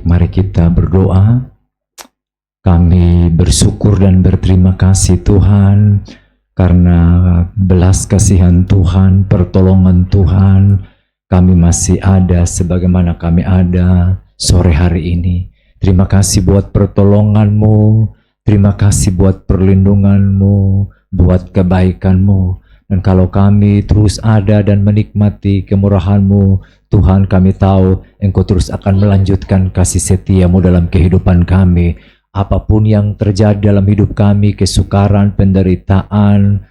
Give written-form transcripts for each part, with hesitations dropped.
Baik, mari kita berdoa. Kami bersyukur dan berterima kasih Tuhan karena belas kasihan Tuhan, pertolongan Tuhan, kami masih ada sebagaimana kami ada sore hari ini. Terima kasih buat pertolongan-Mu, terima kasih buat perlindungan-Mu, buat kebaikan-Mu. Dan kalau kami terus ada dan menikmati kemurahan-Mu, Tuhan, kami tahu Engkau terus akan melanjutkan kasih setia-Mu dalam kehidupan kami. Apapun yang terjadi dalam hidup kami, kesukaran, penderitaan,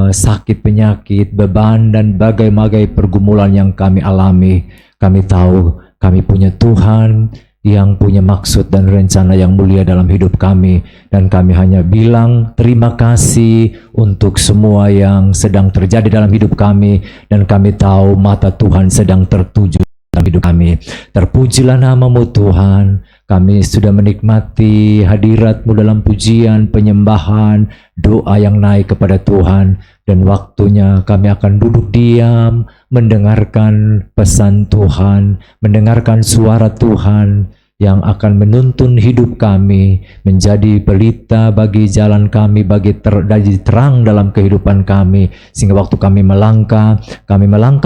sakit, penyakit, beban, dan bagai-bagai pergumulan yang kami alami, kami tahu kami punya Tuhan yang punya maksud dan rencana yang mulia dalam hidup kami. Dan kami hanya bilang terima kasih untuk semua yang sedang terjadi dalam hidup kami. Dan kami tahu mata Tuhan sedang tertuju dalam hidup kami. Terpujilah nama-Mu Tuhan. Kami sudah menikmati hadirat-Mu dalam pujian, penyembahan, doa yang naik kepada Tuhan. Dan waktunya kami akan duduk diam, mendengarkan pesan Tuhan, mendengarkan suara Tuhan yang akan menuntun hidup kami, menjadi pelita bagi jalan kami, bagi terang dalam kehidupan kami. Sehingga waktu kami melangkah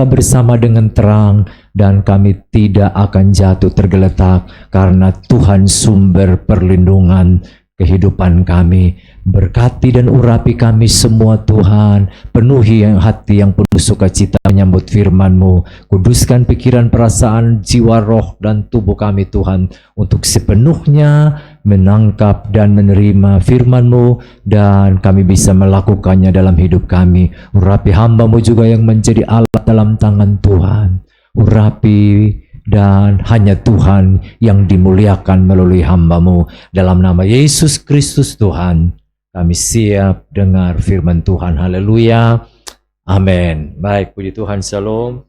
bersama dengan terang, dan kami tidak akan jatuh tergeletak karena Tuhan sumber perlindungan kehidupan kami. Berkati dan urapi kami semua Tuhan, penuhi hati yang penuh sukacita menyambut firman-Mu. Kuduskan pikiran, perasaan, jiwa, roh, dan tubuh kami Tuhan, untuk sepenuhnya menangkap dan menerima firman-Mu, dan kami bisa melakukannya dalam hidup kami. Urapi hamba-Mu juga yang menjadi alat dalam tangan Tuhan. Urapi, dan hanya Tuhan yang dimuliakan melalui hamba-Mu. Dalam nama Yesus Kristus Tuhan, kami siap dengar firman Tuhan. Haleluya. Amin. Baik, puji Tuhan. Shalom.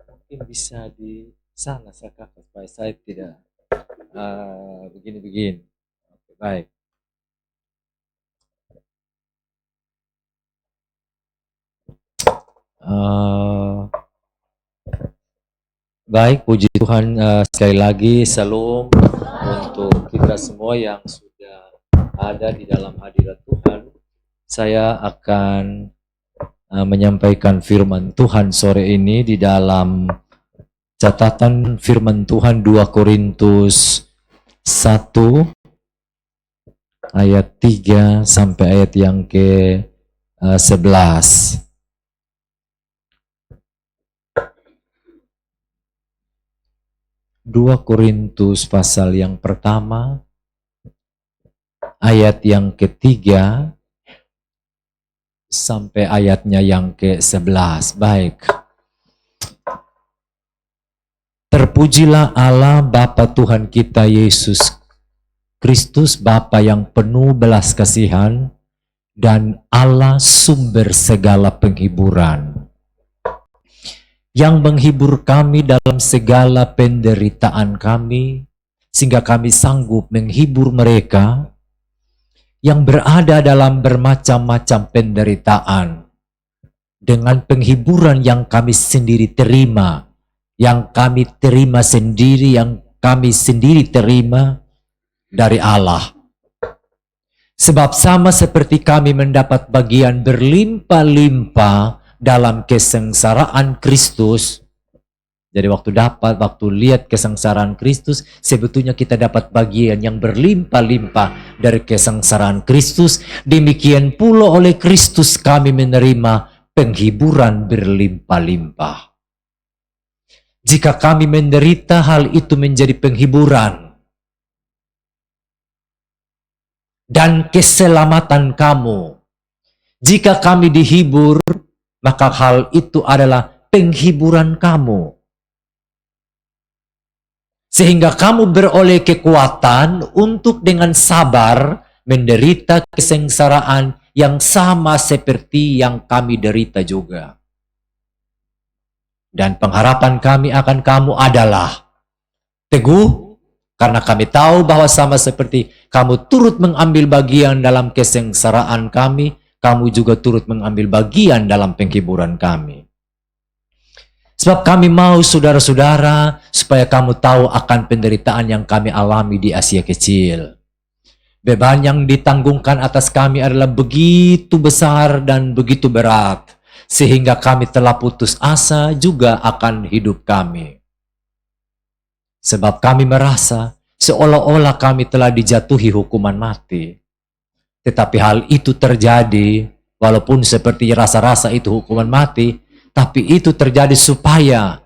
Mungkin bisa di sana supaya saya tidak begini-begini. Oke, baik. Baik, puji Tuhan. Sekali lagi shalom untuk kita semua yang sudah ada di dalam hadirat Tuhan. Saya akan menyampaikan firman Tuhan sore ini di dalam catatan firman Tuhan 2 Korintus 1 ayat 3 sampai ayat yang ke-11. 2 Korintus pasal yang pertama, ayat yang ketiga sampai ayatnya yang ke-11. Baik. Terpujilah Allah Bapa Tuhan kita Yesus Kristus, Bapa yang penuh belas kasihan dan Allah sumber segala penghiburan, yang menghibur kami dalam segala penderitaan kami, sehingga kami sanggup menghibur mereka yang berada dalam bermacam-macam penderitaan dengan penghiburan yang kami sendiri terima, yang kami terima sendiri, yang kami sendiri terima dari Allah. Sebab sama seperti kami mendapat bagian berlimpah-limpah dalam kesengsaraan Kristus. Jadi waktu lihat kesengsaraan Kristus, sebetulnya kita dapat bagian yang berlimpah-limpah dari kesengsaraan Kristus. Demikian pula oleh Kristus kami menerima penghiburan berlimpah-limpah. Jika kami menderita, hal itu menjadi penghiburan dan keselamatan kamu. Jika kami dihibur, maka hal itu adalah penghiburan kamu. Sehingga kamu beroleh kekuatan untuk dengan sabar menderita kesengsaraan yang sama seperti yang kami derita juga. Dan pengharapan kami akan kamu adalah teguh, karena kami tahu bahwa sama seperti kamu turut mengambil bagian dalam kesengsaraan kami, kamu juga turut mengambil bagian dalam penghiburan kami. Sebab kami mau saudara-saudara supaya kamu tahu akan penderitaan yang kami alami di Asia Kecil. Beban yang ditanggungkan atas kami adalah begitu besar dan begitu berat, sehingga kami telah putus asa juga akan hidup kami. Sebab kami merasa seolah-olah kami telah dijatuhi hukuman mati. Tetapi hal itu terjadi, walaupun seperti rasa-rasa itu hukuman mati, tapi itu terjadi supaya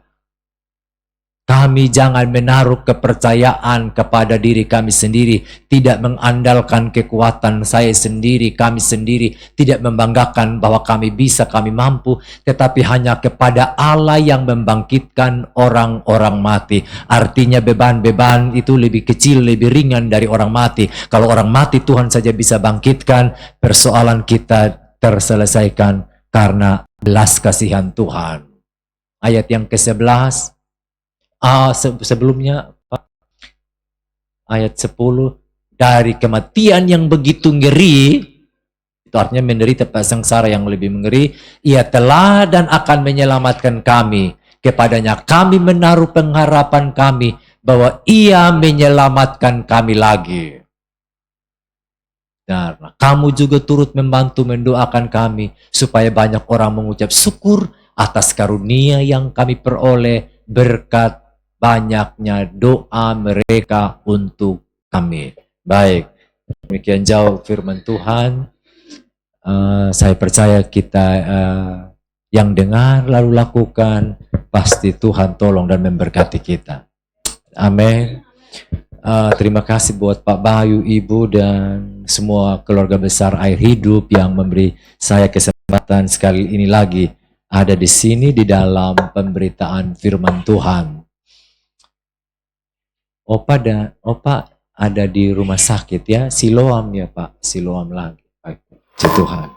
kami jangan menaruh kepercayaan kepada diri kami sendiri, tidak mengandalkan kekuatan saya sendiri, kami sendiri, tidak membanggakan bahwa kami bisa, kami mampu, tetapi hanya kepada Allah yang membangkitkan orang-orang mati. Artinya beban-beban itu lebih kecil, lebih ringan dari orang mati. Kalau orang mati Tuhan saja bisa bangkitkan, persoalan kita terselesaikan karena belas kasihan Tuhan. Ayat yang ke-11. Sebelumnya ayat 10, dari kematian yang begitu ngeri, itu artinya menderita sengsara yang lebih mengeri, ia telah dan akan menyelamatkan kami. Kepadanya kami menaruh pengharapan kami bahwa ia menyelamatkan kami lagi. Nah, kamu juga turut membantu mendoakan kami supaya banyak orang mengucap syukur atas karunia yang kami peroleh berkat banyaknya doa mereka untuk kami. Baik, demikian jauh firman Tuhan. Saya percaya kita yang dengar lalu lakukan, pasti Tuhan tolong dan memberkati kita. Amin. Terima kasih buat Pak Bayu, Ibu, dan semua keluarga besar Air Hidup yang memberi saya kesempatan sekali ini lagi ada di sini di dalam pemberitaan firman Tuhan. Opa ada di rumah sakit ya, Siloam ya Pak, Siloam lagi. Puji Tuhan.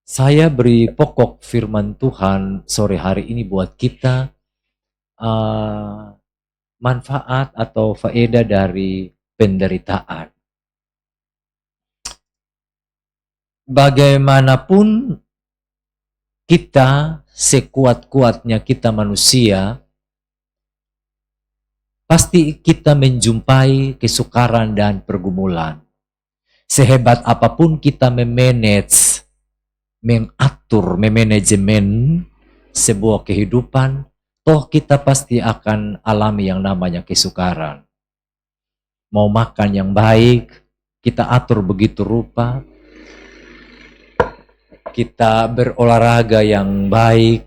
Saya beri pokok firman Tuhan sore hari ini buat kita, manfaat atau faedah dari penderitaan. Bagaimanapun kita, sekuat-kuatnya kita manusia, pasti kita menjumpai kesukaran dan pergumulan. Sehebat apapun kita memanage, mengatur, memanajemen sebuah kehidupan, toh kita pasti akan alami yang namanya kesukaran. Mau makan yang baik, kita atur begitu rupa. Kita berolahraga yang baik,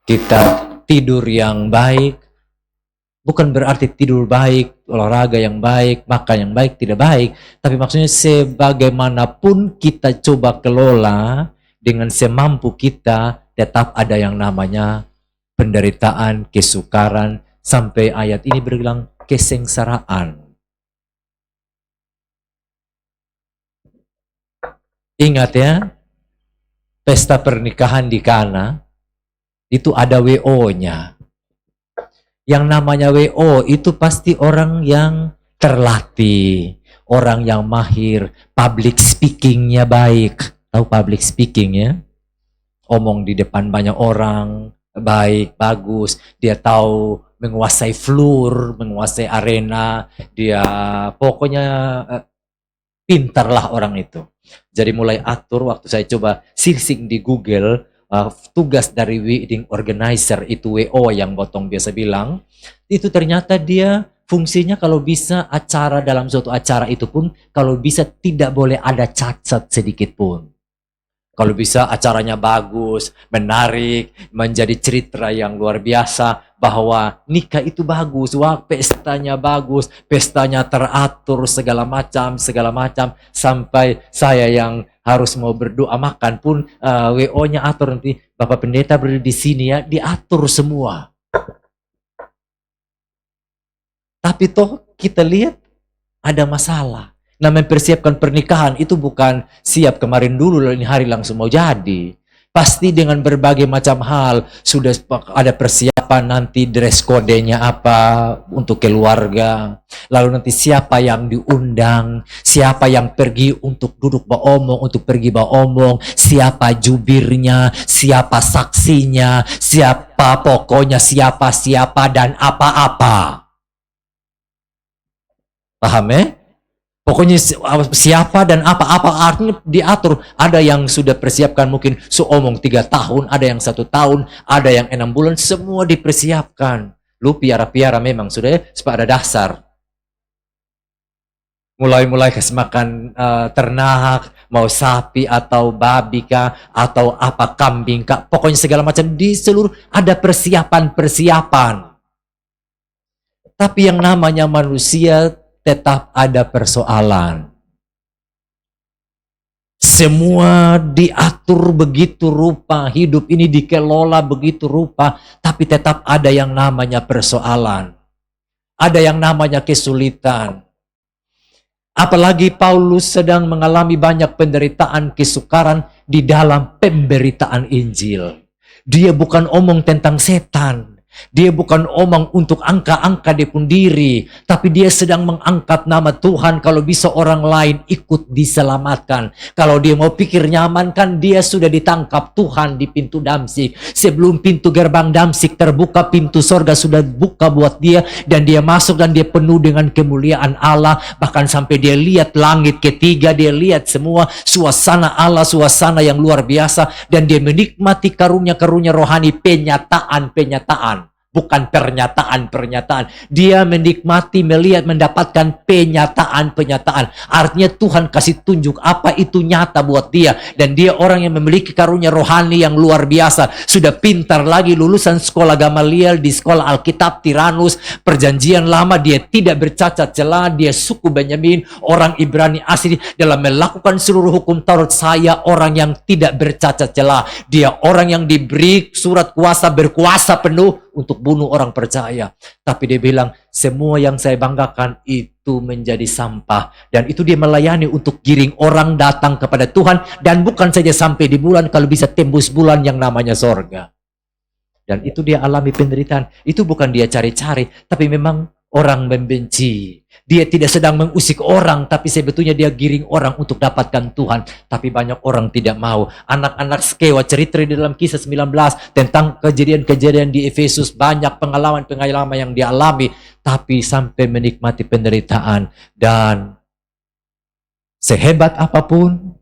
kita tidur yang baik. Bukan berarti tidur baik, olahraga yang baik, makan yang baik, tidak baik. Tapi maksudnya sebagaimanapun kita coba kelola dengan semampu kita, tetap ada yang namanya penderitaan, kesukaran, sampai ayat ini berbilang kesengsaraan. Ingat ya, pesta pernikahan di Kana, itu ada WO-nya. Yang namanya WO itu pasti orang yang terlatih, orang yang mahir, public speaking-nya baik. Tahu public speaking ya? Omong di depan banyak orang, baik, bagus. Dia tahu menguasai floor, menguasai arena. Dia pokoknya pintarlah orang itu. Jadi mulai atur, waktu saya coba searching di Google, tugas dari wedding organizer itu WO yang Botong biasa bilang, itu ternyata dia fungsinya kalau bisa acara dalam suatu acara itu pun kalau bisa tidak boleh ada cacat sedikit pun. Kalau bisa acaranya bagus, menarik, menjadi cerita yang luar biasa bahwa nikah itu bagus, wah pestanya bagus, pestanya teratur segala macam, sampai saya yang harus mau berdoa makan pun WO-nya atur nanti Bapak Pendeta berdiri di sini ya, diatur semua. Tapi toh kita lihat ada masalah. Nah, mempersiapkan pernikahan itu bukan siap kemarin dulu lain hari langsung mau jadi. Pasti dengan berbagai macam hal. Sudah ada persiapan nanti dress code-nya apa untuk keluarga. Lalu nanti siapa yang diundang, siapa yang pergi untuk duduk beromong, untuk pergi beromong, siapa jubirnya, siapa saksinya, siapa pokoknya siapa dan apa-apa. Paham ya? Pokoknya siapa dan apa-apa artinya diatur. Ada yang sudah persiapkan mungkin seomong 3 tahun, ada yang 1 tahun, ada yang 6 bulan, semua dipersiapkan. Lu piara-piara memang sudah ya, supaya ada dasar. Mulai kasih makan ternak, mau sapi atau babi kah, atau apa kambing kah, pokoknya segala macam di seluruh ada persiapan-persiapan. Tapi yang namanya manusia tetap ada persoalan. Semua diatur begitu rupa, hidup ini dikelola begitu rupa, tapi tetap ada yang namanya persoalan. Ada yang namanya kesulitan. Apalagi Paulus sedang mengalami banyak penderitaan, kesukaran di dalam pemberitaan Injil. Dia bukan omong tentang setan. Dia bukan omong untuk angka-angka dia pun diri, tapi dia sedang mengangkat nama Tuhan. Kalau bisa orang lain ikut diselamatkan. Kalau dia mau pikir nyaman, kan dia sudah ditangkap Tuhan di pintu Damsik. Sebelum pintu gerbang Damsik terbuka, pintu sorga sudah buka buat dia, dan dia masuk dan dia penuh dengan kemuliaan Allah. Bahkan sampai dia lihat langit ketiga, dia lihat semua suasana Allah, suasana yang luar biasa, dan dia menikmati karunia-karunia rohani, penyataan. Bukan pernyataan. Dia menikmati, melihat, mendapatkan penyataan. Artinya Tuhan kasih tunjuk apa itu nyata buat dia. Dan dia orang yang memiliki karunia rohani yang luar biasa. Sudah pintar lagi, lulusan sekolah Gamaliel di sekolah Alkitab Tiranus. Perjanjian lama, dia tidak bercacat celah. Dia suku Benyamin, orang Ibrani asli. Dalam melakukan seluruh hukum Taurat, saya orang yang tidak bercacat celah. Dia orang yang diberi surat kuasa, berkuasa penuh untuk bunuh orang percaya. Tapi dia bilang, semua yang saya banggakan itu menjadi sampah. Dan itu dia melayani untuk giring orang datang kepada Tuhan. Dan bukan saja sampai di bulan, kalau bisa tembus bulan yang namanya sorga. Dan itu dia alami penderitaan. Itu bukan dia cari-cari, tapi memang orang membenci. Dia tidak sedang mengusik orang, tapi sebetulnya dia giring orang untuk dapatkan Tuhan. Tapi banyak orang tidak mau. Anak-anak Skewa, cerita di dalam Kisah 19 tentang kejadian-kejadian di Efesus, banyak pengalaman-pengalaman yang dialami, tapi sampai menikmati penderitaan. Dan sehebat apapun,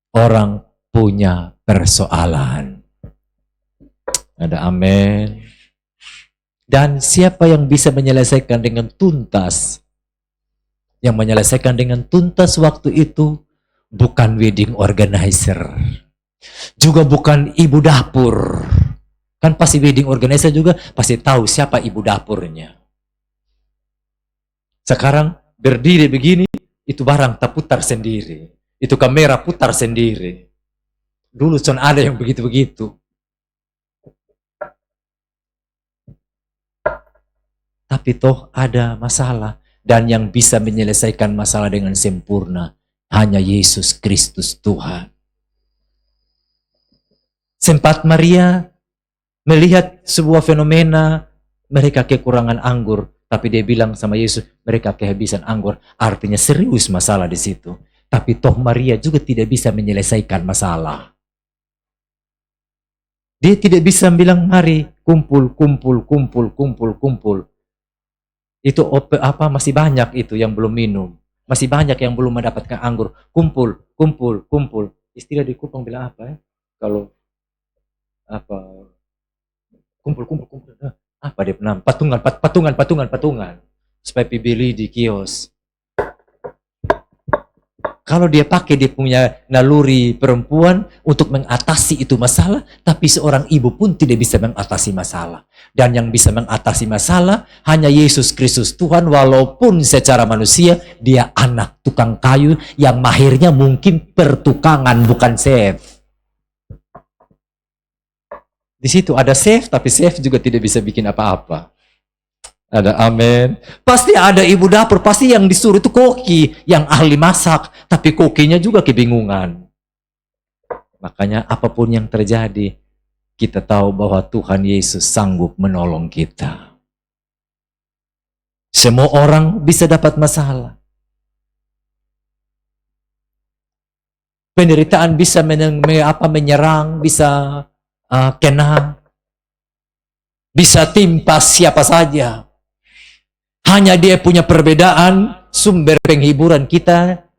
orang punya persoalan. Ada amin. Dan siapa yang bisa menyelesaikan dengan tuntas? Yang menyelesaikan dengan tuntas waktu itu bukan wedding organizer. Juga bukan ibu dapur. Kan pasti wedding organizer juga pasti tahu siapa ibu dapurnya. Sekarang berdiri begini, itu barang tak putar sendiri. Itu kamera putar sendiri. Dulu son ada yang begitu-begitu. Tapi toh ada masalah, dan yang bisa menyelesaikan masalah dengan sempurna hanya Yesus Kristus Tuhan. Sempat Maria melihat sebuah fenomena, mereka kekurangan anggur, tapi dia bilang sama Yesus, mereka kehabisan anggur. Artinya serius masalah di situ. Tapi toh Maria juga tidak bisa menyelesaikan masalah. Dia tidak bisa bilang, mari kumpul. Itu masih banyak itu yang belum minum. Masih banyak yang belum mendapatkan anggur. Kumpul. Istilah di Kupang bilang apa ya? Kalau apa? Kumpul. Apa dia pernah? Patungan. Supaya beli di kios. Kalau dia pakai dia punya naluri perempuan untuk mengatasi itu masalah, tapi seorang ibu pun tidak bisa mengatasi masalah. Dan yang bisa mengatasi masalah hanya Yesus Kristus Tuhan, walaupun secara manusia dia anak tukang kayu yang mahirnya mungkin pertukangan, bukan chef. Di situ ada chef, tapi chef juga tidak bisa bikin apa-apa. Ada amin. Pasti ada ibu dapur, pasti yang disuruh itu koki, yang ahli masak, tapi kokinya juga kebingungan. Makanya apapun yang terjadi, kita tahu bahwa Tuhan Yesus sanggup menolong kita. Semua orang bisa dapat masalah. Penderitaan bisa menyerang, bisa kena, bisa timpa siapa saja. Hanya dia punya perbedaan, sumber penghiburan kita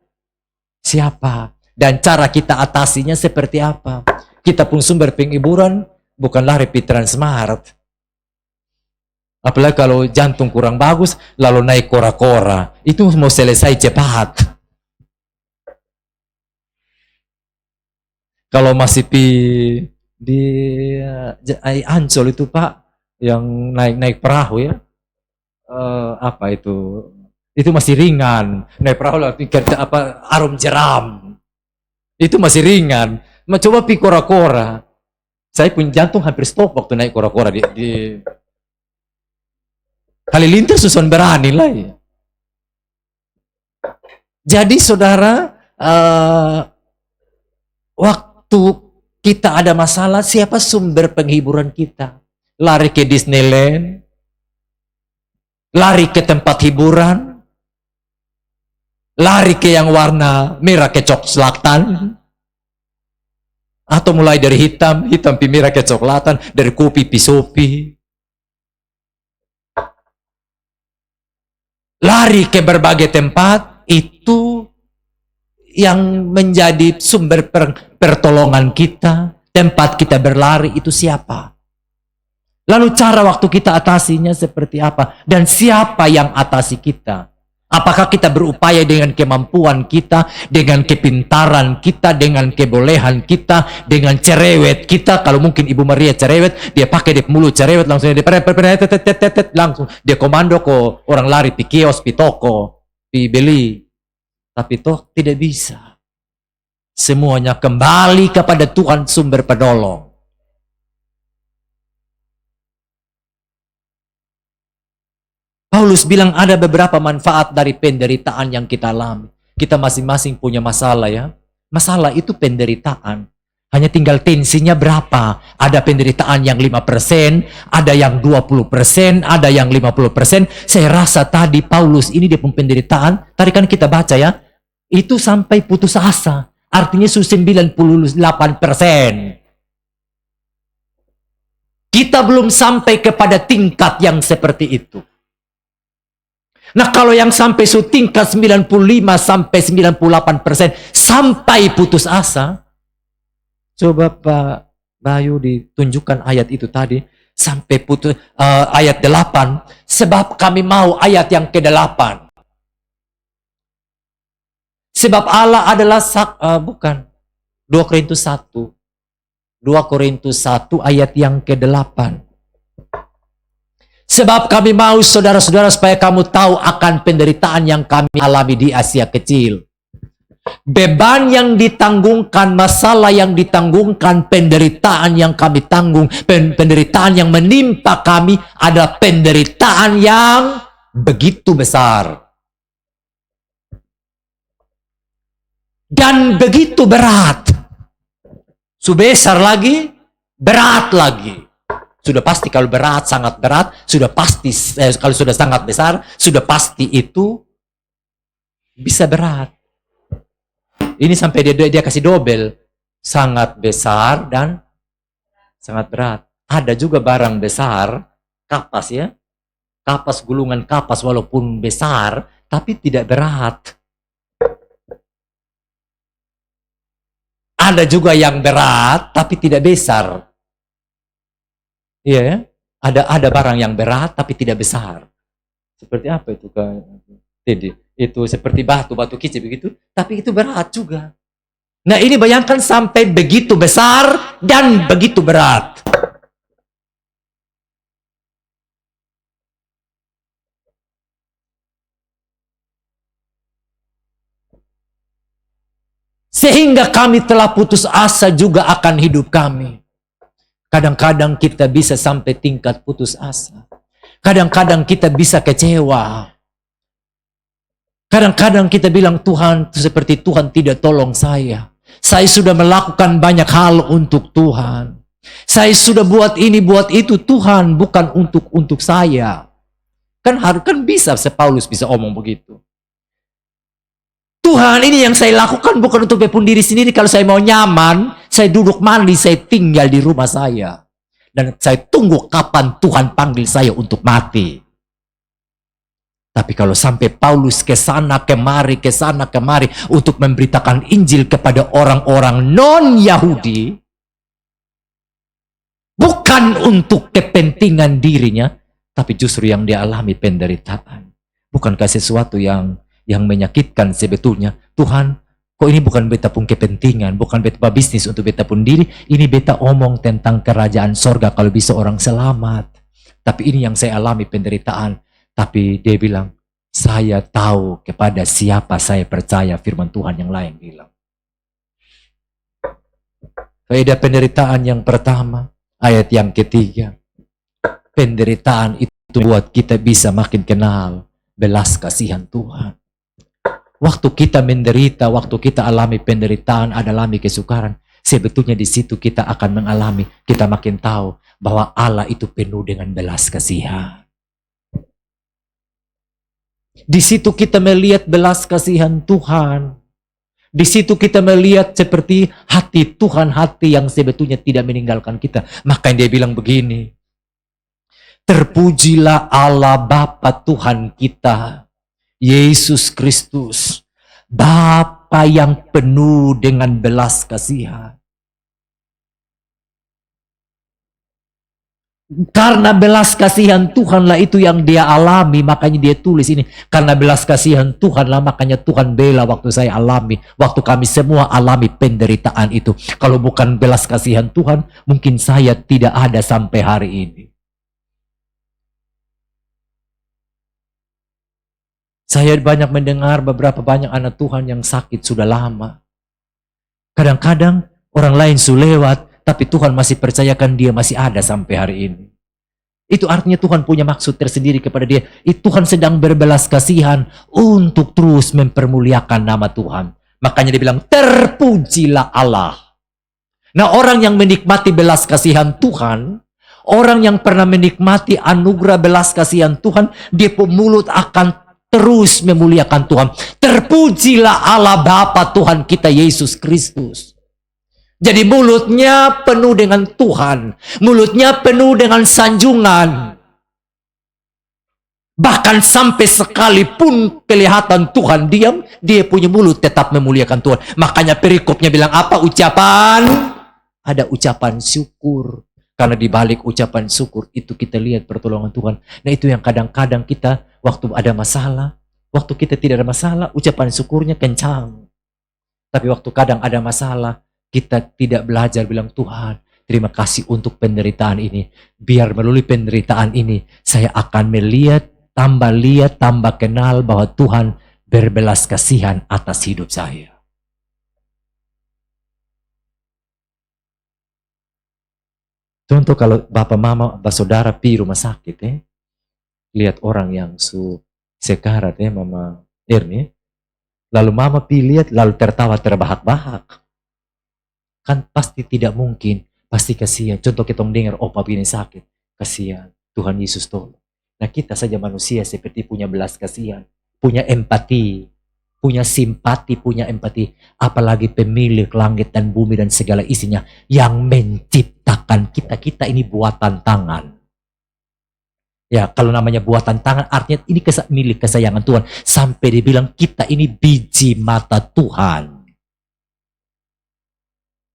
siapa. Dan cara kita atasinya seperti apa. Kita pun sumber penghiburan bukanlah Rapid Transmart. Apalagi kalau jantung kurang bagus, lalu naik kora-kora. Itu mau selesai cepat. Kalau masih di Ancol itu Pak, yang naik perahu ya, apa itu masih ringan. Naik perahu lah, arum jeram. Itu masih ringan. Coba pi kora-kora. Saya punya jantung hampir stop waktu naik kora-kora di Halilintar susun berani lah ya. Jadi saudara, waktu kita ada masalah, siapa sumber penghiburan kita? Lari ke Disneyland, lari ke tempat hiburan, lari ke yang warna merah kecoklatan, atau mulai dari hitam pi merah kecoklatan, dari kopi pi sopi. Lari ke berbagai tempat, itu yang menjadi sumber pertolongan kita, tempat kita berlari itu siapa? Lalu cara waktu kita atasinya seperti apa? Dan siapa yang atasi kita? Apakah kita berupaya dengan kemampuan kita, dengan kepintaran kita, dengan kebolehan kita, dengan cerewet kita? Kalau mungkin Ibu Maria cerewet, dia pakai di mulut cerewet, langsung dia langsung dia komando ko orang lari pi kios, pi toko, pi beli. Tapi toh tidak bisa. Semuanya kembali kepada Tuhan sumber penolong. Paulus bilang ada beberapa manfaat dari penderitaan yang kita alami. Kita masing-masing punya masalah ya. Masalah itu penderitaan. Hanya tinggal tensinya berapa. Ada penderitaan yang 5%, ada yang 20%, ada yang 50%. Saya rasa tadi Paulus ini dia punya penderitaan. Tadi kan kita baca ya. Itu sampai putus asa. Artinya 98%. Kita belum sampai kepada tingkat yang seperti itu. Nah kalau yang sampai tingkat 95 sampai 98% sampai putus asa, coba Pak Bayu ditunjukkan ayat itu tadi sampai putus ayat 8. Sebab kami mau ayat yang ke-8. Sebab Allah adalah bukan 2 Korintus 1. 2 Korintus 1 ayat yang ke-8. Sebab kami mau saudara-saudara supaya kamu tahu akan penderitaan yang kami alami di Asia Kecil. Beban yang ditanggungkan, masalah yang ditanggungkan, penderitaan yang kami tanggung, penderitaan yang menimpa kami ada penderitaan yang begitu besar. Dan begitu berat. Sebesar lagi, berat lagi. Sudah pasti kalau berat, sangat berat, sudah pasti, kalau sudah sangat besar, sudah pasti itu bisa berat. Ini sampai dia kasih dobel, sangat besar dan sangat berat. Ada juga barang besar, kapas ya, kapas gulungan kapas walaupun besar, tapi tidak berat. Ada juga yang berat, tapi tidak besar. Iya ya, ada barang yang berat tapi tidak besar. Seperti apa itu kan? Jadi itu seperti batu kecil begitu, tapi itu berat juga. Nah ini bayangkan sampai begitu besar dan begitu berat. Sehingga kami telah putus asa juga akan hidup kami. Kadang-kadang kita bisa sampai tingkat putus asa. Kadang-kadang kita bisa kecewa. Kadang-kadang kita bilang Tuhan seperti Tuhan tidak tolong saya. Saya sudah melakukan banyak hal untuk Tuhan. Saya sudah buat ini, buat itu. Tuhan, bukan untuk saya. Kan bisa, Paulus bisa omong begitu. Tuhan, ini yang saya lakukan bukan untuk bepun diri sendiri. Kalau saya mau nyaman, saya duduk mandi, saya tinggal di rumah saya. Dan saya tunggu kapan Tuhan panggil saya untuk mati. Tapi kalau sampai Paulus ke sana kemari untuk memberitakan Injil kepada orang-orang non-Yahudi, bukan untuk kepentingan dirinya, tapi justru yang dia alami penderitaan. Bukankah sesuatu yang menyakitkan sebetulnya? Tuhan, kok ini bukan beta pun kepentingan, bukan beta bisnis untuk beta pun diri, ini beta omong tentang kerajaan sorga kalau bisa orang selamat. Tapi ini yang saya alami penderitaan. Tapi dia bilang, saya tahu kepada siapa saya percaya, firman Tuhan yang lain bilang. Faedah penderitaan yang pertama, ayat yang ketiga. Penderitaan itu buat kita bisa makin kenal belas kasihan Tuhan. Waktu kita menderita, waktu kita alami penderitaan, alami kesukaran, sebetulnya di situ kita akan mengalami, kita makin tahu bahwa Allah itu penuh dengan belas kasihan. Di situ kita melihat belas kasihan Tuhan. Di situ kita melihat seperti hati Tuhan, hati yang sebetulnya tidak meninggalkan kita. Makanya dia bilang begini, terpujilah Allah Bapa Tuhan kita, Yesus Kristus, Bapa yang penuh dengan belas kasihan. Karena belas kasihan Tuhanlah itu yang dia alami, makanya dia tulis ini. Karena belas kasihan Tuhanlah, makanya Tuhan bela waktu saya alami, waktu kami semua alami penderitaan itu. Kalau bukan belas kasihan Tuhan, mungkin saya tidak ada sampai hari ini. Saya banyak mendengar banyak anak Tuhan yang sakit sudah lama. Kadang-kadang orang lain sudah lewat, tapi Tuhan masih percayakan dia masih ada sampai hari ini. Itu artinya Tuhan punya maksud tersendiri kepada dia. Tuhan sedang berbelas kasihan untuk terus mempermuliakan nama Tuhan. Makanya dia bilang, terpujilah Allah. Nah, orang yang menikmati belas kasihan Tuhan, orang yang pernah menikmati anugerah belas kasihan Tuhan, dia pun mulut akan terus memuliakan Tuhan. Terpujilah Allah Bapa Tuhan kita Yesus Kristus. Jadi mulutnya penuh dengan Tuhan. Mulutnya penuh dengan sanjungan. Bahkan sampai sekalipun kelihatan Tuhan diam, dia punya mulut tetap memuliakan Tuhan. Makanya perikopnya bilang apa ucapan? Ada ucapan syukur. Karena di balik ucapan syukur itu kita lihat pertolongan Tuhan. Nah itu yang kadang-kadang kita waktu ada masalah, waktu kita tidak ada masalah, ucapan syukurnya kencang. Tapi waktu kadang ada masalah, kita tidak belajar bilang, Tuhan, terima kasih untuk penderitaan ini. Biar melalui penderitaan ini, saya akan melihat, tambah kenal bahwa Tuhan berbelas kasihan atas hidup saya. Contoh kalau bapak mama, saudara pi rumah sakit, lihat orang yang sekarat, mama Ernie, lalu mama pi lihat, lalu tertawa terbahak-bahak. Kan pasti tidak mungkin, pasti kasihan. Contoh kita dengar, oh papi ini sakit, kasihan, Tuhan Yesus tolong. Nah kita saja manusia seperti punya belas kasihan, punya empati, punya simpati, punya empati. Apalagi pemilik langit dan bumi dan segala isinya yang menciptakan kita. Kita ini buatan tangan. Ya kalau namanya buatan tangan artinya ini milik kesayangan Tuhan. Sampai dibilang kita ini biji mata Tuhan.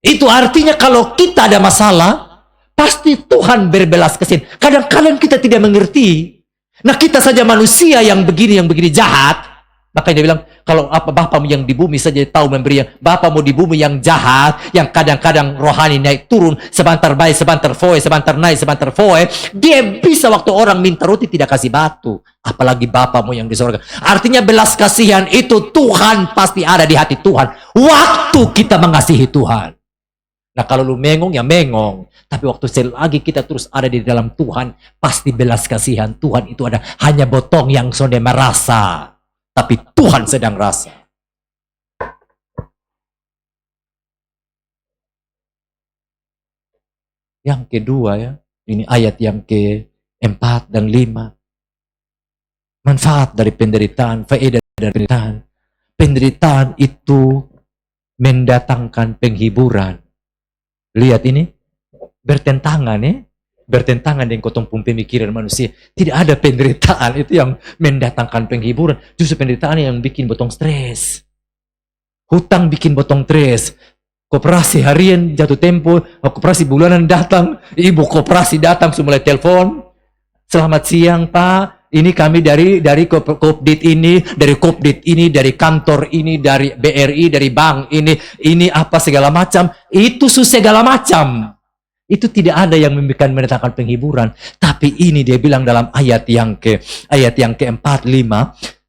Itu artinya kalau kita ada masalah, pasti Tuhan berbelas kasihan. Kadang-kadang kita tidak mengerti. Nah kita saja manusia yang begini jahat. Makanya dia bilang, kalau apa Bapamu yang di bumi saja tahu memberi yang Bapamu di bumi yang jahat, yang kadang-kadang rohani naik turun, sebentar baik, sebentar foe, sebentar naik, sebentar foe. Dia bisa waktu orang minta roti tidak kasih batu. Apalagi Bapamu yang di surga. Artinya belas kasihan itu Tuhan pasti ada di hati Tuhan. Waktu kita mengasihi Tuhan. Nah kalau lu mengong ya mengong. Tapi waktu selagi kita terus ada di dalam Tuhan, pasti belas kasihan Tuhan itu ada. Hanya botong yang sonde merasa. Tapi Tuhan sedang rasa. Yang kedua ya, ini ayat yang ke-4 dan 5. Manfaat dari penderitaan, faedah dari penderitaan. Penderitaan itu mendatangkan penghiburan. Lihat ini, bertentangan ya. Bertentangan dengan kotong pemikiran manusia. Tidak ada penderitaan itu yang mendatangkan penghiburan. Justru penderitaan yang bikin botong stres. Hutang bikin botong stres. Koperasi harian jatuh tempo, koperasi bulanan datang, ibu koperasi datang sudah mulai telepon. Selamat siang Pak, ini kami dari Kopdit ini, dari Kopdit ini, dari kantor ini, dari BRI, dari bank ini apa segala macam. Itu segala macam. Itu tidak ada yang mendatangkan penghiburan. Tapi ini dia bilang dalam ayat yang ke-4, 5.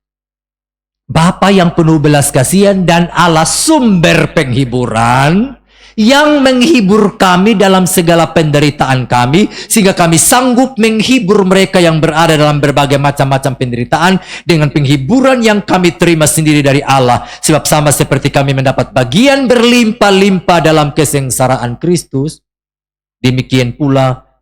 Bapa yang penuh belas kasihan dan Allah sumber penghiburan, yang menghibur kami dalam segala penderitaan kami, sehingga kami sanggup menghibur mereka yang berada dalam berbagai macam-macam penderitaan dengan penghiburan yang kami terima sendiri dari Allah. Sebab sama seperti kami mendapat bagian berlimpah-limpah dalam kesengsaraan Kristus, demikian pula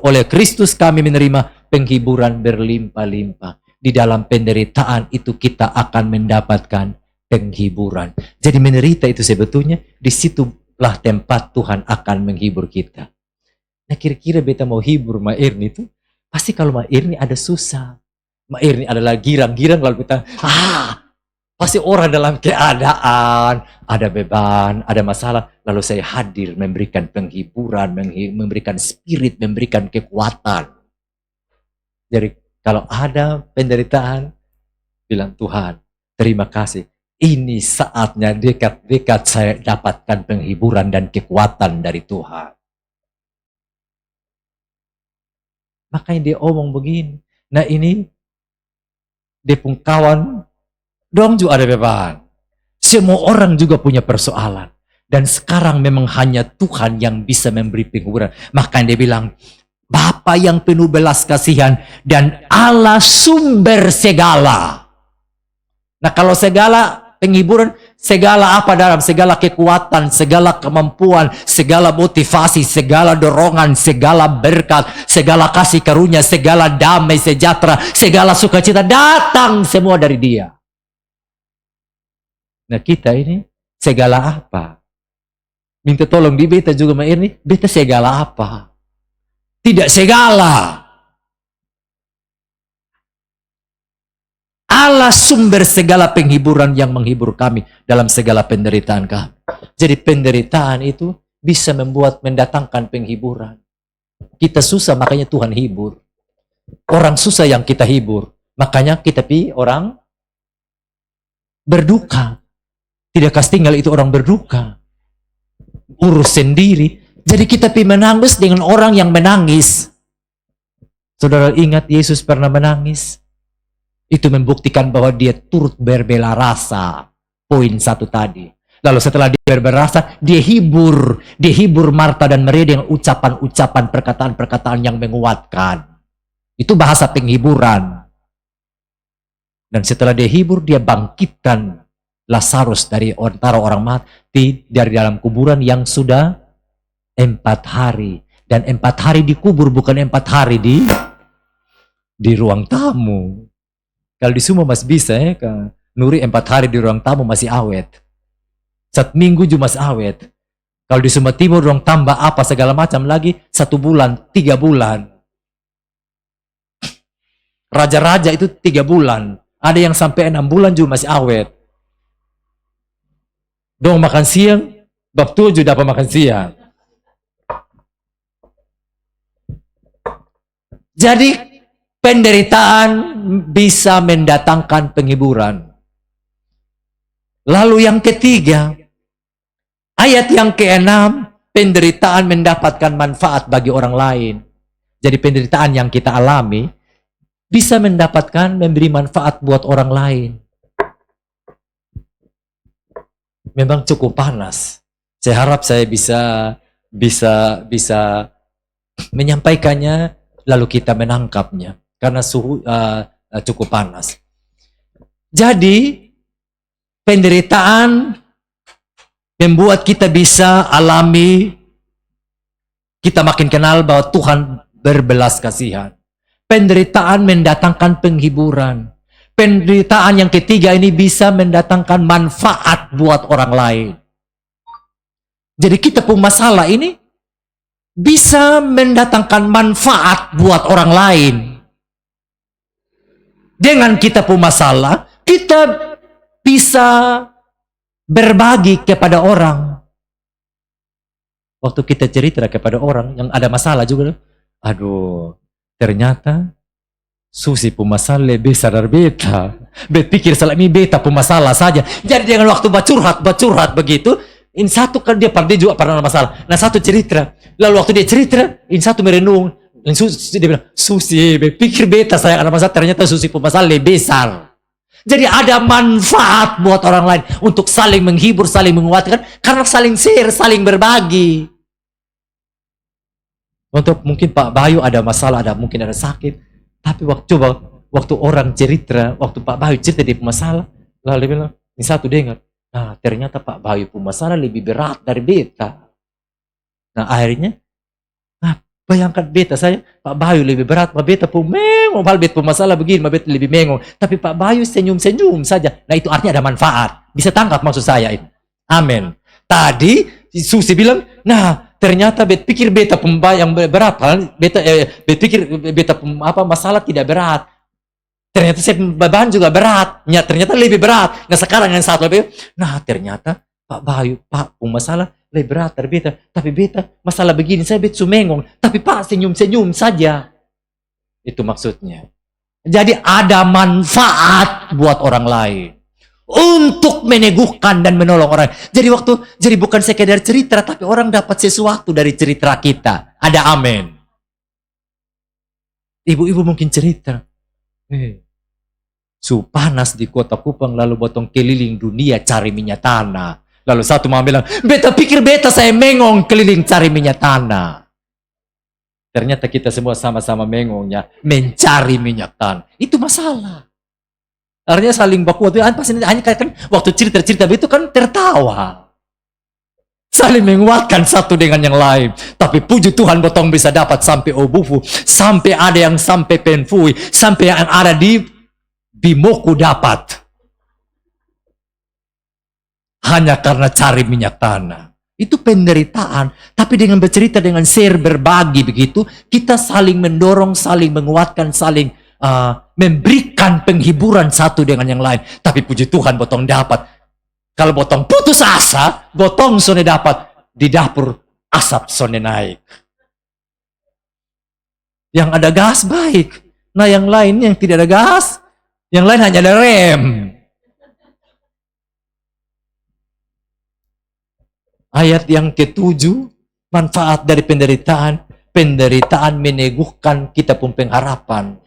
oleh Kristus kami menerima penghiburan berlimpah-limpah. Di dalam penderitaan itu kita akan mendapatkan penghiburan. Jadi menderita itu sebetulnya disitulah tempat Tuhan akan menghibur kita. Nah kira-kira beta mau hibur Ma Erni itu, pasti kalau Ma Erni ada susah. Ma Erni adalah girang-girang lalu kita, pasti orang dalam keadaan, ada beban, ada masalah. Lalu saya hadir memberikan penghiburan, memberikan spirit, memberikan kekuatan. Jadi kalau ada penderitaan, bilang Tuhan, terima kasih. Ini saatnya dekat-dekat saya dapatkan penghiburan dan kekuatan dari Tuhan. Makanya dia omong begini. Nah ini, dia pun kawan, dong juga ada beban. Semua orang juga punya persoalan. Dan sekarang memang hanya Tuhan yang bisa memberi penghiburan. Makanya dia bilang, Bapa yang penuh belas kasihan dan Allah sumber segala. Nah kalau segala penghiburan, segala apa dalam segala kekuatan, segala kemampuan, segala motivasi, segala dorongan, segala berkat, segala kasih karunia, segala damai sejahtera, segala sukacita datang semua dari Dia. Nah kita ini segala apa? Minta tolong di beta juga Ma Erni, beta segala apa? Tidak segala. Allah sumber segala penghiburan yang menghibur kami dalam segala penderitaan kami. Jadi penderitaan itu bisa mendatangkan penghiburan. Kita susah makanya Tuhan hibur. Orang susah yang kita hibur. Makanya kita orang berduka. Tidak kasih tinggal itu orang berduka. Urus sendiri. Jadi kita menangis dengan orang yang menangis. Saudara ingat Yesus pernah menangis? Itu membuktikan bahwa dia turut berbela rasa. Poin 1 tadi. Lalu setelah dia berbela rasa, dia hibur. Dia hibur Marta dan Maria dengan ucapan-ucapan, perkataan-perkataan yang menguatkan. Itu bahasa penghiburan. Dan setelah dia hibur, dia bangkitkan Lazarus dari antara orang mati dari dalam kuburan yang sudah 4 hari. Dan 4 hari dikubur, bukan 4 hari di ruang tamu. Kalau di Sumo masih bisa ya, Nuri 4 hari di ruang tamu masih awet. 1 minggu juga masih awet. Kalau di Sumatera Timur ruang tambah apa segala macam lagi, 1 bulan, 3 bulan. Raja-raja itu 3 bulan. Ada yang sampai 6 bulan juga masih awet. Dong makan siang, bab 7 dapat makan siang. Jadi penderitaan bisa mendatangkan penghiburan. Lalu yang ketiga, ayat yang ke-6, penderitaan mendapatkan manfaat bagi orang lain. Jadi penderitaan yang kita alami bisa mendapatkan memberi manfaat buat orang lain. Memang cukup panas. Saya harap saya bisa menyampaikannya lalu kita menangkapnya karena suhu cukup panas. Jadi penderitaan membuat kita bisa alami Kita makin kenal bahwa Tuhan berbelas kasihan. Penderitaan mendatangkan penghiburan. Penderitaan yang ketiga ini bisa mendatangkan manfaat buat orang lain. Jadi kita pun masalah ini bisa mendatangkan manfaat buat orang lain. Dengan kita pun masalah, kita bisa berbagi kepada orang. Waktu kita cerita kepada orang yang ada masalah juga, aduh, ternyata Susi pun masalah lebih sadar beta. Bet pikir salah ini beta pun masalah saja. Jadi dengan waktu bacurhat begitu, in satu kan dia juga pernah masalah. Nah satu cerita, lalu waktu dia cerita, in satu merenung, dia bilang, Susi, pikir beta saya ada masalah, ternyata Susi pun masalah lebih besar. Jadi ada manfaat buat orang lain untuk saling menghibur, saling menguatkan, karena saling share, saling berbagi. Untuk mungkin Pak Bayu ada masalah, mungkin ada sakit, tapi waktu orang cerita, waktu Pak Bayu cerita dia masalah, lalu dia bilang, ini satu dengar, nah ternyata Pak Bayu pun masalah lebih berat dari beta. Nah akhirnya, bayangkan beta saya, Pak Bayu lebih berat, Pak beta pun mengong, beta pun masalah begini, beta lebih mengong. Tapi Pak Bayu senyum-senyum saja. Nah itu artinya ada manfaat. Bisa tangkap maksud saya ini. Amin. Tadi Susi bilang, nah ternyata beta pikir beta pun yang berat, beta pikir beta pun masalah tidak berat. Ternyata saya beban juga berat. Ya, ternyata lebih berat. Nah sekarang yang satu lebih, nah ternyata Pak Bayu, Pak pun masalah lebih berat dari beta. Tapi beta masalah begini, saya beta sumengong. Tapi Pak senyum-senyum saja. Itu maksudnya. Jadi ada manfaat buat orang lain. Untuk meneguhkan dan menolong orang. Jadi bukan sekedar cerita, tapi orang dapat sesuatu dari cerita kita. Ada amin. Ibu-ibu mungkin cerita. Panas di kota Kupang, lalu botong keliling dunia cari minyak tanah. Lalu satu mama bilang, beta pikir beta saya mengong keliling cari minyak tanah. Ternyata kita semua sama-sama mengongnya mencari minyak tanah. Itu masalah. Artinya saling baku waktu hanya kan waktu cerita-cerita itu kan tertawa. Saling menguatkan satu dengan yang lain. Tapi puji Tuhan botong bisa dapat sampai obufu, sampai ada yang sampai penfui, sampai yang ada di Bimoku dapat. Hanya karena cari minyak tanah. Itu penderitaan. Tapi dengan bercerita, dengan share, berbagi begitu, kita saling mendorong, saling menguatkan, saling memberikan penghiburan satu dengan yang lain. Tapi puji Tuhan botong dapat. Kalau botong putus asa, botong sone dapat. Di dapur asap sone naik. Yang ada gas baik. Nah yang lain yang tidak ada gas, yang lain hanya ada rem. Ayat yang ke-7, manfaat dari penderitaan. Penderitaan meneguhkan kita pun pengharapan.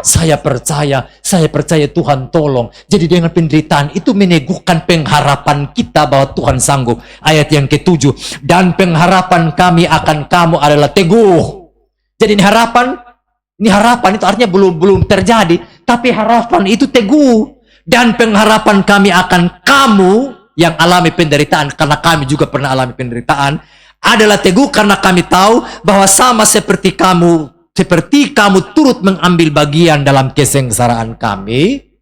Saya percaya Tuhan tolong. Jadi dengan penderitaan itu meneguhkan pengharapan kita bahwa Tuhan sanggup. Ayat yang ke-7, dan pengharapan kami akan kamu adalah teguh. Jadi ini harapan itu artinya belum terjadi, tapi harapan itu teguh. Dan pengharapan kami akan kamu yang alami penderitaan, karena kami juga pernah alami penderitaan, adalah teguh karena kami tahu bahwa sama seperti kamu turut mengambil bagian dalam kesengsaraan kami,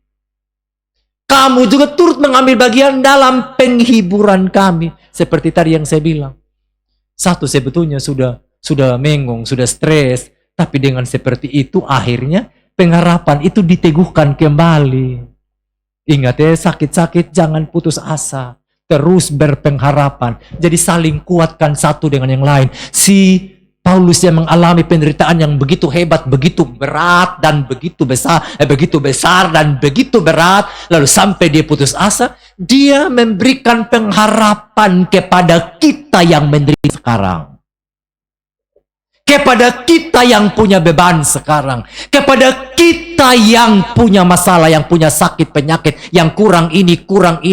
kamu juga turut mengambil bagian dalam penghiburan kami. Seperti tadi yang saya bilang. Satu sebetulnya sudah mengong, sudah stres, tapi dengan seperti itu akhirnya pengharapan itu diteguhkan kembali. Ingat ya, sakit-sakit jangan putus asa. Terus berpengharapan. Jadi saling kuatkan satu dengan yang lain. Si Paulus yang mengalami penderitaan yang begitu hebat, begitu berat dan begitu besar dan begitu berat, lalu sampai dia putus asa, dia memberikan pengharapan kepada kita yang menderita sekarang. Kepada kita yang punya beban sekarang. Kepada kita yang punya masalah, yang punya sakit, penyakit, yang kurang ini,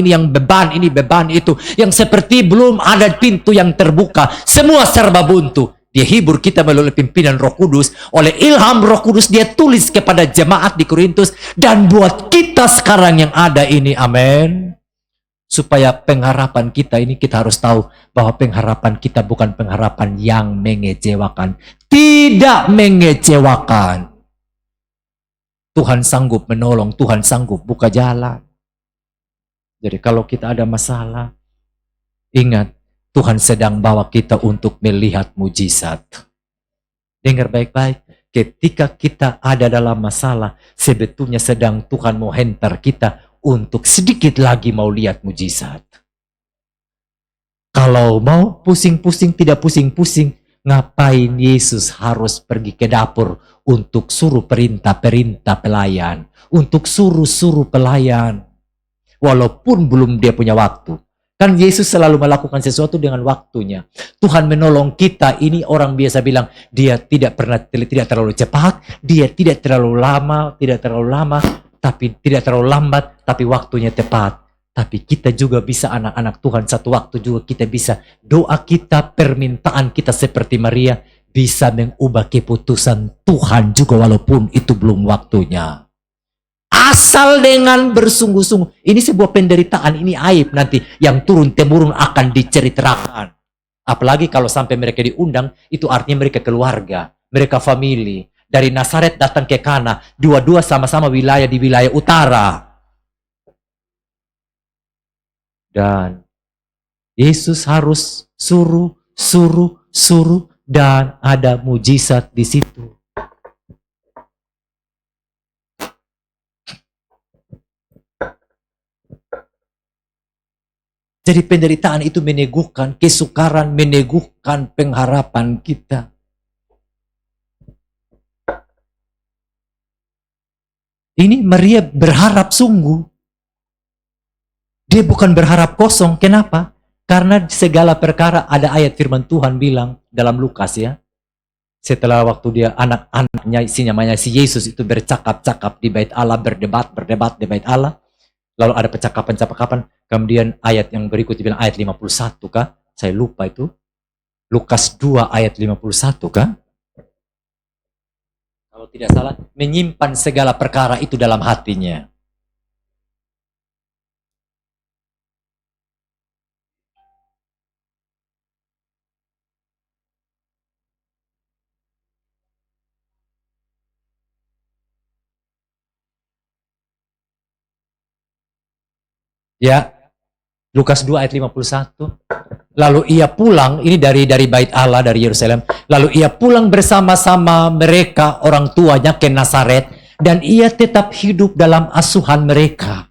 yang beban ini, beban itu, yang seperti belum ada pintu yang terbuka, semua serba buntu. Dia hibur kita melalui pimpinan Roh Kudus. Oleh ilham Roh Kudus dia tulis kepada jemaat di Korintus. Dan buat kita sekarang yang ada ini, amin. Supaya pengharapan kita ini kita harus tahu bahwa pengharapan kita bukan pengharapan yang mengecewakan. Tidak mengecewakan. Tuhan sanggup menolong, Tuhan sanggup buka jalan. Jadi kalau kita ada masalah, ingat Tuhan sedang bawa kita untuk melihat mujizat. Dengar baik-baik, ketika kita ada dalam masalah, sebetulnya sedang Tuhan mau hentar kita untuk sedikit lagi mau lihat mujizat. Kalau mau pusing-pusing, tidak pusing-pusing, ngapain Yesus harus pergi ke dapur untuk suruh perintah-perintah pelayan, untuk suruh-suruh pelayan, walaupun belum dia punya waktu. Kan Yesus selalu melakukan sesuatu dengan waktunya. Tuhan menolong kita, ini orang biasa bilang, dia tidak terlalu cepat, dia tidak terlalu lama, tapi tidak terlalu lambat, tapi waktunya tepat. Tapi kita juga bisa, anak-anak Tuhan, satu waktu juga kita bisa, doa kita, permintaan kita seperti Maria, bisa mengubah keputusan Tuhan juga walaupun itu belum waktunya. Asal dengan bersungguh-sungguh. Ini sebuah penderitaan, ini aib nanti yang turun-temurun akan diceritakan. Apalagi kalau sampai mereka diundang, itu artinya mereka keluarga, mereka famili. Dari Nazaret datang ke Kana, dua-dua sama-sama wilayah di wilayah utara. Dan Yesus harus suruh, dan ada mujizat di situ. Jadi penderitaan itu meneguhkan, kesukaran meneguhkan pengharapan kita. Ini Maria berharap sungguh. Dia bukan berharap kosong. Kenapa? Karena segala perkara ada ayat firman Tuhan bilang dalam Lukas ya. Setelah waktu dia anak-anaknya namanya si Yesus itu bercakap-cakap di bait Allah, berdebat di bait Allah. Lalu ada percakapan-percakapan. Kemudian ayat yang berikut dibilang ayat 51 kah? Saya lupa itu. Lukas 2 ayat 51 kah? Kalau tidak salah, menyimpan segala perkara itu dalam hatinya. Ya, Lukas 2 ayat 51. Lalu ia pulang, ini dari bait Allah, dari Yerusalem. Lalu ia pulang bersama-sama mereka, orang tuanya ke Nazaret. Dan ia tetap hidup dalam asuhan mereka.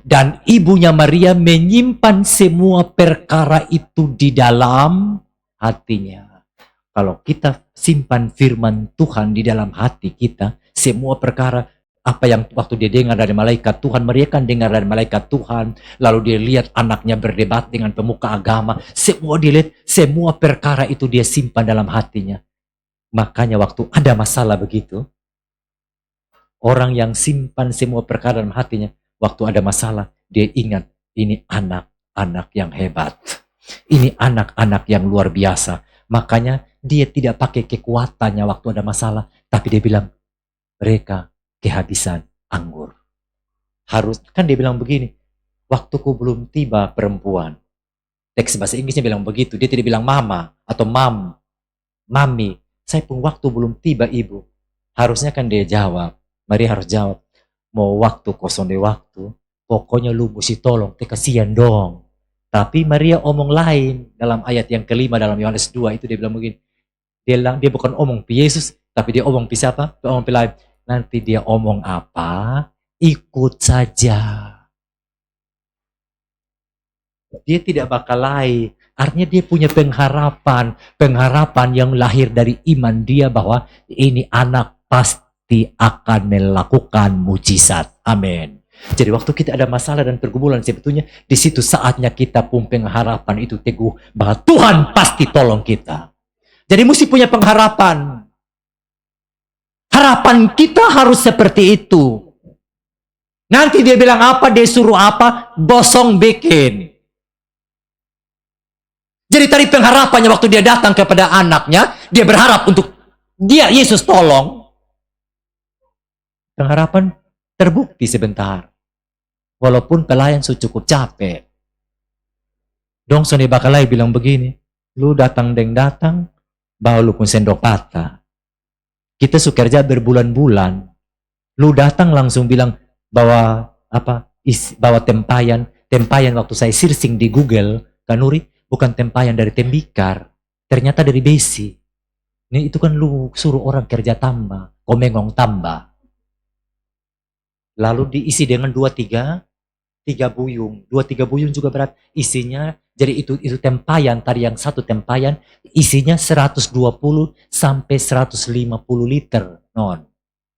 Dan ibunya Maria menyimpan semua perkara itu di dalam hatinya. Kalau kita simpan firman Tuhan di dalam hati kita, semua perkara, apa yang waktu dia dengar dari malaikat Tuhan, Maria kan dengar dari malaikat Tuhan, lalu dia lihat anaknya berdebat dengan pemuka agama, semua dia lihat, semua perkara itu dia simpan dalam hatinya. Makanya waktu ada masalah begitu, orang yang simpan semua perkara dalam hatinya, waktu ada masalah, dia ingat, ini anak-anak yang hebat, ini anak-anak yang luar biasa. Makanya dia tidak pakai kekuatannya waktu ada masalah, tapi dia bilang, mereka kehabisan anggur. Harus, kan dia bilang begini, waktuku belum tiba perempuan. Teks bahasa Inggrisnya bilang begitu, dia tidak bilang mama atau mami, saya pun waktu belum tiba ibu. Harusnya kan dia jawab, Maria harus jawab, mau waktu kosong di waktu, pokoknya lu mesti tolong, kasihan dong. Tapi Maria omong lain dalam ayat yang kelima dalam Yohanes 2 itu dia bilang begini, dia bukan omong pi Yesus, tapi dia omong pi siapa? Omong pi lain. Nanti dia omong apa, ikut saja. Dia tidak bakal lain. Artinya dia punya pengharapan yang lahir dari iman dia bahwa ini anak pasti akan melakukan mujizat. Amin. Jadi waktu kita ada masalah dan pergumulan, sebetulnya di situ saatnya kita pun pengharapan itu teguh bahwa Tuhan pasti tolong kita. Jadi mesti punya pengharapan. Harapan kita harus seperti itu. Nanti dia bilang apa, dia suruh apa, bosong bikin. Jadi tadi pengharapannya waktu dia datang kepada anaknya, dia berharap untuk dia Yesus tolong. Pengharapan terbukti sebentar. Walaupun pelayan cukup capek. Dong Sony Bakalai bilang begini, lu datang bawa lu pun sendok patah. Kita suka kerja berbulan-bulan. Lu datang langsung bilang bawa bawa tempayan. Tempayan waktu saya searching di Google, Kanuri, bukan tempayan dari tembikar. Ternyata dari besi. Ini itu kan lu suruh orang kerja tambah, komengong tambah. Lalu diisi dengan 2-3 buyung. 2-3 buyung juga berat. Isinya, jadi itu tempayan, tadi yang satu tempayan, isinya 120 sampai 150 liter. Non.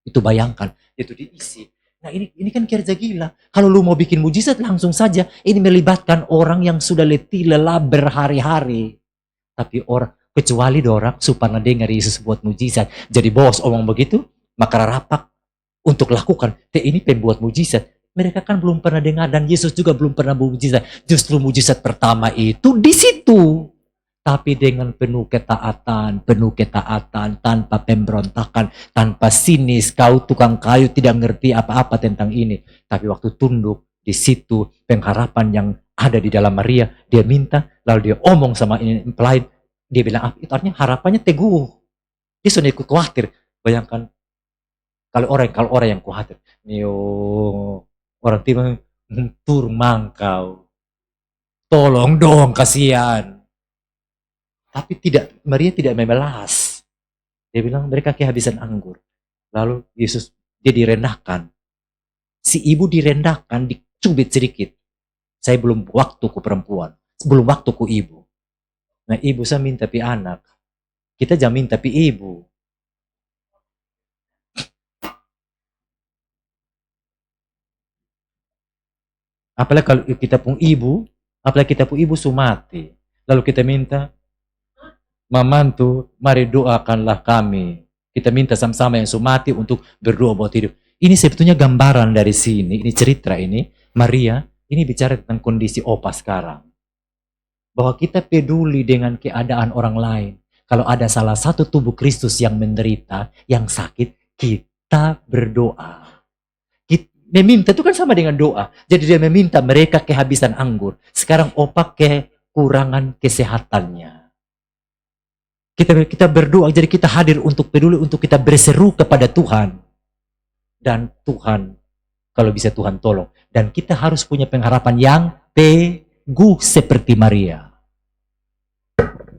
Itu bayangkan, itu diisi. Nah ini kan kerja gila. Kalau lu mau bikin mujizat langsung saja. Ini melibatkan orang yang sudah letih lelah berhari-hari. Tapi kecuali orang supaya dengar Yesus buat mujizat. Jadi bos omong begitu, maka rapak untuk lakukan. Ini pembuat mujizat. Mereka kan belum pernah dengar dan Yesus juga belum pernah mujizat. Justru mujizat pertama itu di situ. Tapi dengan penuh ketaatan, tanpa pemberontakan, tanpa sinis, kau tukang kayu tidak ngerti apa-apa tentang ini. Tapi waktu tunduk di situ, pengharapan yang ada di dalam Maria, dia minta, lalu dia omong sama ini pelayan, dia bilang, itu artinya harapannya teguh. Dia sudah ikut khawatir. Bayangkan, kalau orang yang khawatir, orang timur, tur mangkau, tolong dong, kasihan. Tapi Maria tidak memelas. Dia bilang mereka kehabisan anggur. Lalu Yesus dia direndahkan. Si ibu direndahkan, dicubit sedikit. Saya belum waktuku perempuan, belum waktuku ibu. Nah ibu saya minta pi anak. Kita jangan minta pi ibu. Apalagi kalau kita pun ibu sumati. Lalu kita minta, Mamantu, mari doakanlah kami. Kita minta sama-sama yang sumati untuk berdoa buat hidup. Ini sebetulnya gambaran dari sini, ini cerita ini. Maria, ini bicara tentang kondisi opa sekarang. Bahwa kita peduli dengan keadaan orang lain. Kalau ada salah satu tubuh Kristus yang menderita, yang sakit, kita berdoa. Meminta itu kan sama dengan doa. Jadi dia meminta mereka kehabisan anggur. Sekarang opa kekurangan kesehatannya. Kita berdoa, jadi kita hadir untuk peduli, untuk kita berseru kepada Tuhan. Dan Tuhan, kalau bisa Tuhan tolong. Dan kita harus punya pengharapan yang teguh seperti Maria.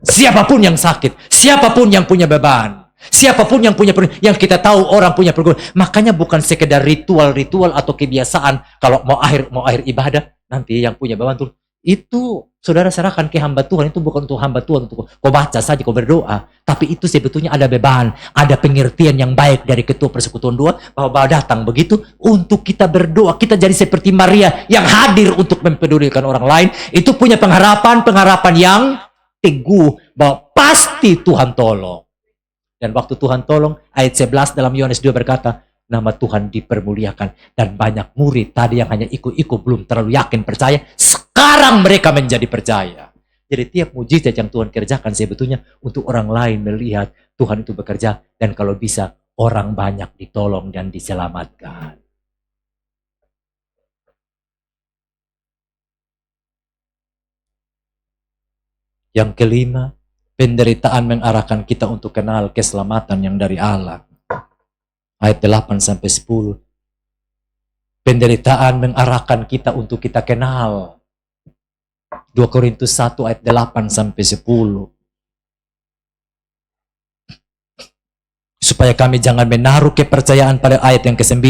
Siapapun yang sakit, siapapun yang punya beban, siapapun yang yang kita tahu orang punya pergumulan. Makanya bukan sekedar ritual-ritual atau kebiasaan. Kalau mau akhir ibadah, nanti yang punya beban tuh. Itu saudara serahkan ke hamba Tuhan, itu bukan untuk hamba Tuhan, untuk kau baca saja, kau berdoa. Tapi itu sebetulnya ada beban, ada pengertian yang baik dari Ketua Persekutuan 2, bahwa datang begitu untuk kita berdoa. Kita jadi seperti Maria yang hadir untuk mempedulikan orang lain. Itu punya pengharapan yang teguh, bahwa pasti Tuhan tolong. Dan waktu Tuhan tolong, ayat 11 dalam Yohanes 2 berkata, nama Tuhan dipermuliakan. Dan banyak murid tadi yang hanya ikut-ikut, belum terlalu yakin, percaya, sekarang mereka menjadi percaya. Jadi tiap mujizat yang Tuhan kerjakan sebetulnya untuk orang lain melihat Tuhan itu bekerja. Dan kalau bisa orang banyak ditolong dan diselamatkan. Yang kelima, penderitaan mengarahkan kita untuk kenal keselamatan yang dari Allah. Ayat 8-10. Penderitaan mengarahkan kita untuk kita kenal. 2 Korintus 1 ayat 8-10. Supaya kami jangan menaruh kepercayaan pada ayat yang ke-9.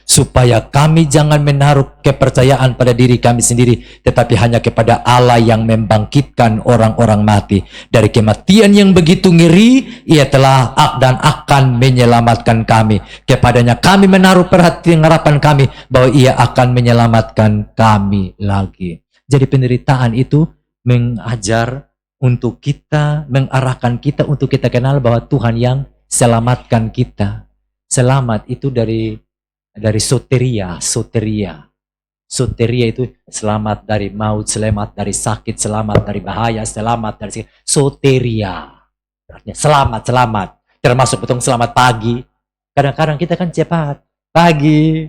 Supaya kami jangan menaruh kepercayaan pada diri kami sendiri, tetapi hanya kepada Allah yang membangkitkan orang-orang mati. Dari kematian yang begitu ngeri, ia telah dan akan menyelamatkan kami. Kepadanya kami menaruh perhatian harapan kami, bahwa ia akan menyelamatkan kami lagi. Jadi penderitaan itu mengajar untuk kita, mengarahkan kita untuk kita kenal bahwa Tuhan yang selamatkan kita. Selamat itu dari soteria. Soteria itu selamat dari maut, selamat dari sakit, selamat dari bahaya, selamat dari soteria. Artinya selamat. Termasuk betul selamat pagi. Kadang-kadang kita kan cepat. Pagi,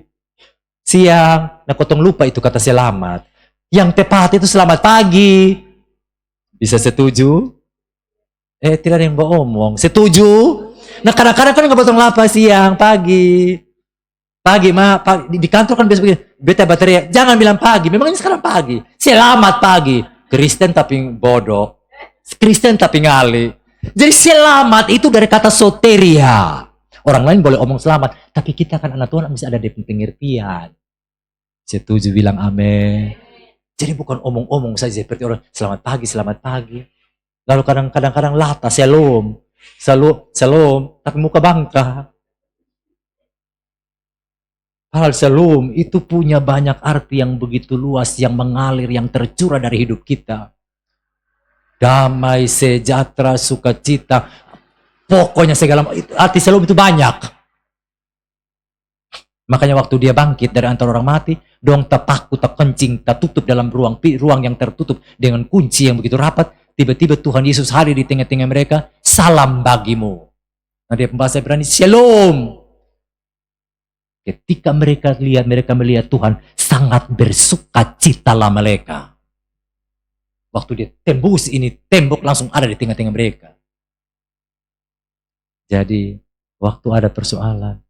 siang. Nah, kotong lupa itu kata selamat. Yang tepat itu selamat pagi. Bisa setuju? Tidak ada yang bohong. Setuju? Nah, kadang-kadang kan nggak potong lapa siang, pagi. Pagi, di kantor kan biasa begini. Beta baterai, jangan bilang pagi. Memang ini sekarang pagi. Selamat pagi. Kristen tapi bodoh. Kristen tapi ngali. Jadi selamat itu dari kata soteria. Orang lain boleh omong selamat, tapi kita kan anak Tuhan bisa ada di pengertian. Setuju bilang amin. Jadi bukan omong-omong saja seperti orang selamat pagi. Lalu kadang-kadang lata, shalom, tapi muka bangka. Hal shalom itu punya banyak arti yang begitu luas, yang mengalir, yang tercurah dari hidup kita. Damai, sejahtera, sukacita, pokoknya segala arti shalom itu banyak. Makanya waktu dia bangkit dari antara orang mati, dong terpaku, terkencing, tertutup dalam ruang yang tertutup dengan kunci yang begitu rapat. Tiba-tiba Tuhan Yesus hadir di tengah-tengah mereka. Salam bagimu. Nah, dia pembahasa Ibrani, shalom. Ketika mereka melihat Tuhan, sangat bersukacitalah mereka. Waktu dia tembus ini, tembok langsung ada di tengah-tengah mereka. Jadi, waktu ada persoalan,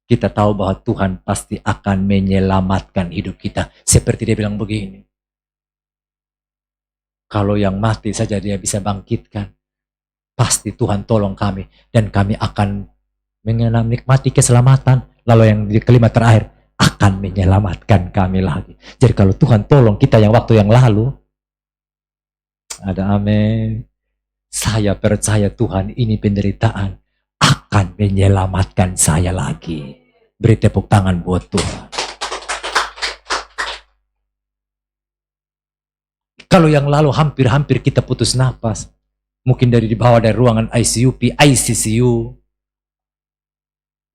kita tahu bahwa Tuhan pasti akan menyelamatkan hidup kita. Seperti dia bilang begini. Kalau yang mati saja dia bisa bangkitkan. Pasti Tuhan tolong kami. Dan kami akan menikmati keselamatan. Lalu yang di kalimat terakhir, akan menyelamatkan kami lagi. Jadi kalau Tuhan tolong kita yang waktu yang lalu, ada amin. Saya percaya Tuhan ini penderitaan akan menyelamatkan saya lagi. Beri tepuk tangan buat Tuhan. Kalau yang lalu hampir-hampir kita putus napas. Mungkin dari bawah dari ruangan ICU, ICCU.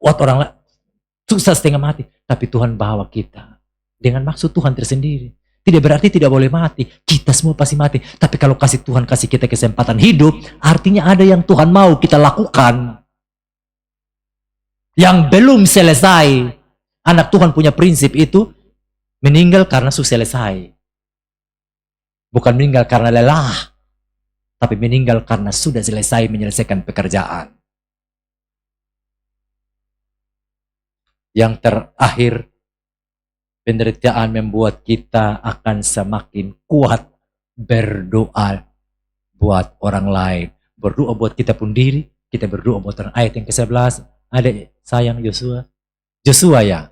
Waktu orang susah setengah mati. Tapi Tuhan bawa kita. Dengan maksud Tuhan tersendiri. Tidak berarti tidak boleh mati. Kita semua pasti mati. Tapi kalau Tuhan kasih kita kesempatan hidup, artinya ada yang Tuhan mau kita lakukan. Yang belum selesai. Anak Tuhan punya prinsip itu, meninggal karena sudah selesai. Bukan meninggal karena lelah, tapi meninggal karena sudah selesai menyelesaikan pekerjaan. Yang terakhir, penderitaan membuat kita akan semakin kuat berdoa buat orang lain. Berdoa buat kita pun diri, kita berdoa buat orang. Ayat yang ke-11, ada sayang Joshua ya.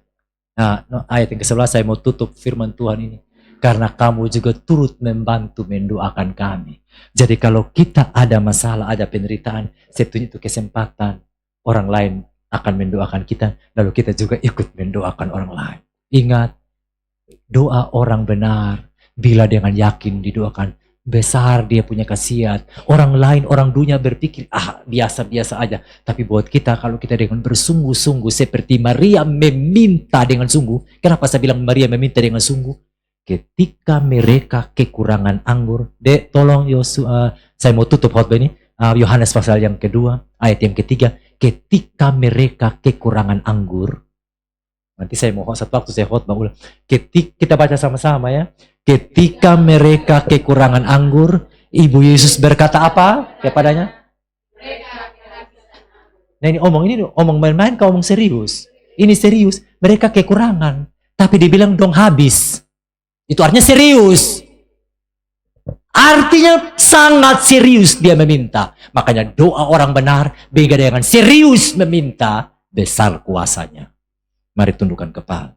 Nah, ayat yang ke-11 saya mau tutup firman Tuhan ini. Karena kamu juga turut membantu mendoakan kami. Jadi kalau kita ada masalah, ada penderitaan, saya tunjuk itu kesempatan. Orang lain akan mendoakan kita, lalu kita juga ikut mendoakan orang lain. Ingat, doa orang benar, bila dengan yakin didoakan, besar dia punya khasiat. Orang lain, orang dunia berpikir, biasa-biasa aja. Tapi buat kita, kalau kita dengan bersungguh-sungguh, seperti Maria meminta dengan sungguh. Kenapa saya bilang Maria meminta dengan sungguh? Ketika mereka kekurangan anggur, tolong Yosua, saya mau tutup khotbah ini, Yohanes pasal yang kedua, ayat yang ketiga, ketika mereka kekurangan anggur, nanti saya mau satu waktu saya khotbah ulang, kita baca sama-sama ya, ketika mereka kekurangan anggur, Ibu Yesus berkata apa kepadanya? Nah ini omong main-main, kau omong serius. Ini serius, mereka kekurangan, tapi dibilang dong habis. Itu artinya serius. Artinya sangat serius dia meminta. Makanya doa orang benar beda dengan serius meminta, besar kuasanya. Mari tundukkan kepala.